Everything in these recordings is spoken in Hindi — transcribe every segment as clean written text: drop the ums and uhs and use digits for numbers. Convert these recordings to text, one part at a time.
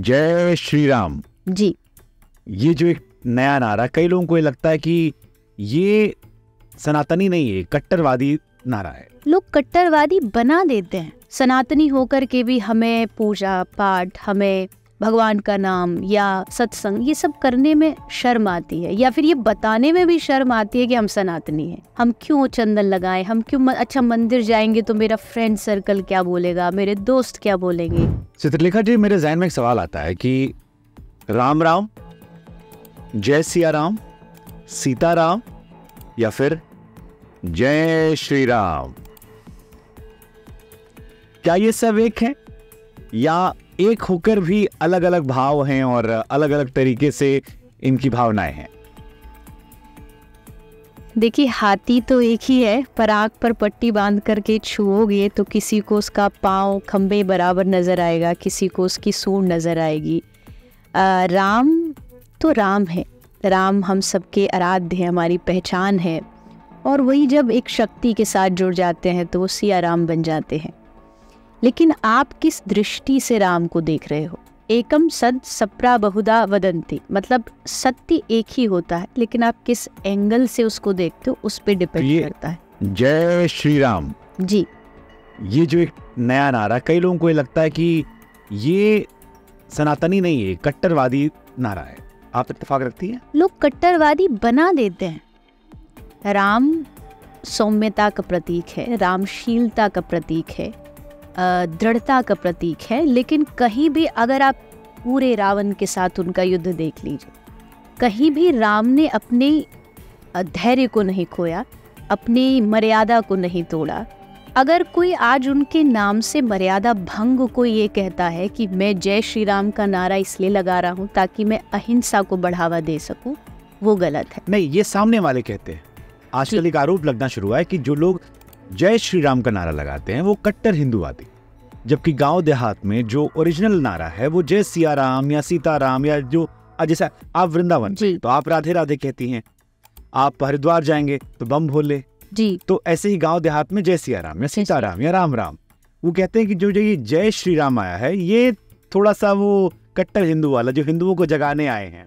जय श्री राम जी। ये जो एक नया नारा, कई लोगों को ये लगता है कि ये सनातनी नहीं है, कट्टरवादी नारा है। लोग कट्टरवादी बना देते हैं। सनातनी होकर के भी हमें पूजा पाठ, हमें भगवान का नाम या सत्संग ये सब करने में शर्म आती है, या फिर ये बताने में भी शर्म आती है कि हम सनातनी हैं। हम क्यों चंदन लगाएं, हम क्यों अच्छा मंदिर जाएंगे तो मेरा फ्रेंड सर्कल क्या बोलेगा, मेरे दोस्त क्या बोलेंगे। चित्रलेखा जी, मेरे जहन में एक सवाल आता है कि राम राम, जय सिया राम, सीता राम या फिर जय श्री राम, क्या ये सब एक है या एक होकर भी अलग अलग भाव हैं और अलग अलग तरीके से इनकी भावनाएं हैं? देखिए, हाथी तो एक ही है, पर आँख पर पट्टी बांध करके छुओगे तो किसी को उसका पाँव खंबे बराबर नजर आएगा, किसी को उसकी सूंड नजर आएगी। राम तो राम है, राम हम सबके आराध्य है, हमारी पहचान है, और वही जब एक शक्ति के साथ जुड़ जाते हैं तो वो सिया राम बन जाते हैं। लेकिन आप किस दृष्टि से राम को देख रहे हो? एकम सद सप्रा बहुधा वदंती, मतलब सत्य एक ही होता है, लेकिन आप किस एंगल से उसको देखते हो उस पे डिपेंड करता है। जय श्री राम जी। ये जो एक नया नारा, कई लोगों को ये लगता है कि ये सनातनी नहीं है, कट्टरवादी नारा है। आप इत्तेफाक रखती हैं? लोग कट्टरवादी बना देते हैं। राम सौम्यता का प्रतीक है, रामशीलता का प्रतीक है, दृढ़ता का प्रतीक है, लेकिन कहीं भी अगर आप पूरे रावण के साथ उनका युद्ध देख लीजिए, कहीं भी राम ने अपने धैर्य को नहीं खोया, अपनी मर्यादा को नहीं तोड़ा। अगर कोई आज उनके नाम से मर्यादा भंग को ये कहता है कि मैं जय श्री राम का नारा इसलिए लगा रहा हूँ ताकि मैं अहिंसा को बढ़ावा दे सकूँ, वो गलत है। नहीं, ये सामने वाले कहते हैं। आजकल एक आरोप लगना शुरू हुआ है कि जो लोग जय श्री राम का नारा लगाते हैं वो कट्टर हिंदूवादी, जबकि गांव देहात में जो ओरिजिनल नारा है वो जय सिया राम या सीता राम, या जो जैसा आप वृंदावन तो आप राधे राधे कहती हैं, आप हरिद्वार जाएंगे तो बम भोले जी, तो ऐसे ही गांव देहात में जय सिया राम या सीता राम या राम राम, वो कहते हैं कि जो ये जय श्री राम आया है ये थोड़ा सा वो कट्टर हिंदू वाला, जो हिंदुओं को जगाने आए हैं।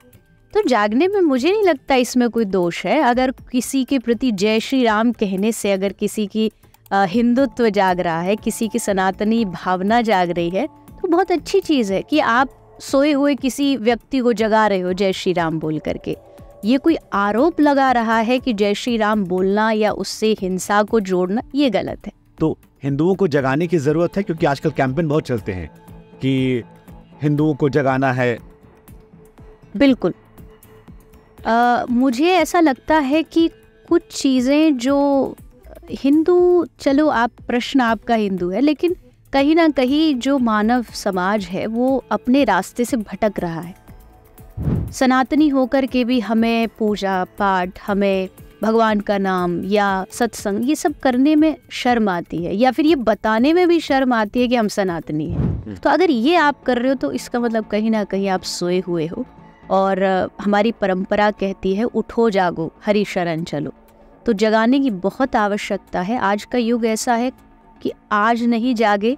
तो जागने में मुझे नहीं लगता इसमें कोई दोष है। अगर किसी के प्रति जय श्री राम कहने से अगर किसी की हिंदुत्व जाग रहा है, किसी की सनातनी भावना जाग रही है, तो बहुत अच्छी चीज़ है कि आप सोए हुए किसी व्यक्ति को जगा रहे हो जय श्री राम बोल करके। ये कोई आरोप लगा रहा है कि जय श्री राम बोलना या उससे हिंसा को जोड़ना, ये गलत है। तो हिंदुओं को जगाने की जरूरत है, क्योंकि आजकल कैंपेन बहुत चलते हैं कि हिंदुओं को जगाना है। बिल्कुल। मुझे ऐसा लगता है कि कुछ चीज़ें जो हिंदू, चलो आप प्रश्न आपका हिंदू है, लेकिन कहीं ना कहीं जो मानव समाज है वो अपने रास्ते से भटक रहा है। सनातनी होकर के भी हमें पूजा पाठ, हमें भगवान का नाम या सत्संग ये सब करने में शर्म आती है, या फिर ये बताने में भी शर्म आती है कि हम सनातनी हैं। तो अगर ये आप कर रहे हो तो इसका मतलब कहीं ना कहीं आप सोए हुए हो, और हमारी परंपरा कहती है उठो जागो हरि शरण चलो। तो जगाने की बहुत आवश्यकता है। आज का युग ऐसा है कि आज नहीं जागे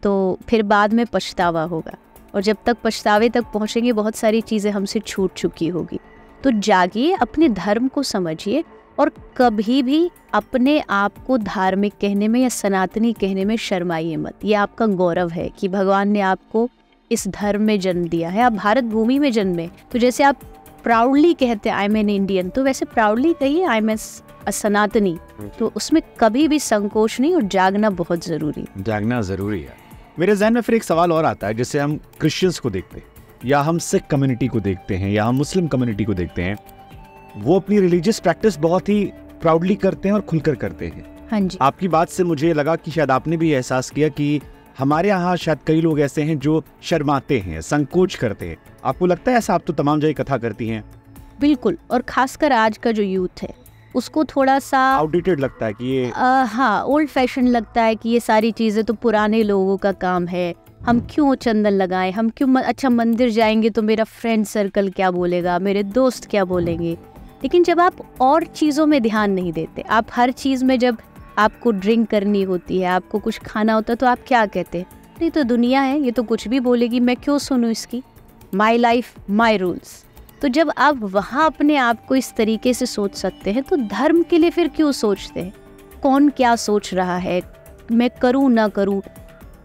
तो फिर बाद में पछतावा होगा, और जब तक पछतावे तक पहुंचेंगे बहुत सारी चीज़ें हमसे छूट चुकी होगी। तो जागिए, अपने धर्म को समझिए, और कभी भी अपने आप को धार्मिक कहने में या सनातनी कहने में शर्माइए मत। ये आपका गौरव है कि भगवान ने आपको इस धर्म में जन्म दिया है, आप भारत भूमि में जन्मे। तो जैसे आप प्राउडली कहते हैं आई एम एन इंडियन, तो वैसे प्राउडली कहिए आई एम अ सनातनी। तो उसमें कभी भी संकोच नहीं, और जागना बहुत जरूरी, जागना जरूरी है। मेरे जहन में फिर एक सवाल और आता है, जैसे हम क्रिश्चियंस को देखते हैं, या हम सिख कम्युनिटी को देखते हैं, या हम मुस्लिम कम्युनिटी को देखते हैं, वो अपनी रिलीजियस प्रैक्टिस बहुत ही प्राउडली करते हैं और खुलकर करते हैं। हाँ जी। आपकी बात से मुझे लगा कि शायद आपने भी एहसास किया कि हमारे यहाँ शायद कई लोग ऐसे हैं जो शर्माते हैं, संकोच करते हैं। आपको लगता है ऐसा? आप तो तमाम जगह कथा करती हैं। बिल्कुल, और खासकर आज का जो यूथ है उसको थोड़ा सा आउटडेटेड लगता है कि ये हाँ, ओल्ड फैशन लगता है कि ये सारी चीज़ें तो पुराने लोगों का काम है, हम क्यों चंदन लगाएं, हम क्यों अच्छा मंदिर जाएंगे तो मेरा फ्रेंड सर्कल क्या बोलेगा, मेरे दोस्त क्या बोलेंगे। लेकिन जब आप और चीज़ों में ध्यान नहीं देते, आप हर चीज़ में, जब आपको ड्रिंक करनी होती है, आपको कुछ खाना होता है, तो आप क्या कहते हैं, अपनी तो दुनिया है, ये तो कुछ भी बोलेगी, मैं क्यों सुनूं इसकी, माई लाइफ माई रूल्स। तो जब आप वहाँ अपने आप को इस तरीके से सोच सकते हैं तो धर्म के लिए फिर क्यों सोचते हैं? कौन क्या सोच रहा है, मैं करूँ ना करूँ।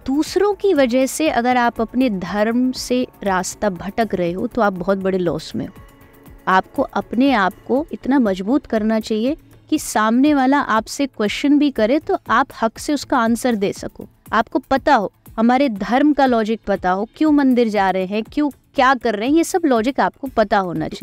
दूसरों की वजह से अगर आप अपने धर्म से रास्ता भटक रहे हो तो आप बहुत बड़े लॉस में हो। आपको अपने आप को इतना मजबूत करना चाहिए कि सामने वाला आपसे क्वेश्चन भी करे तो आप हक से उसका आंसर दे सको। आपको पता हो, हमारे धर्म का लॉजिक पता हो, क्यों मंदिर जा रहे हैं, क्यों क्या कर रहे हैं, ये सब लॉजिक आपको पता होना चाहिए।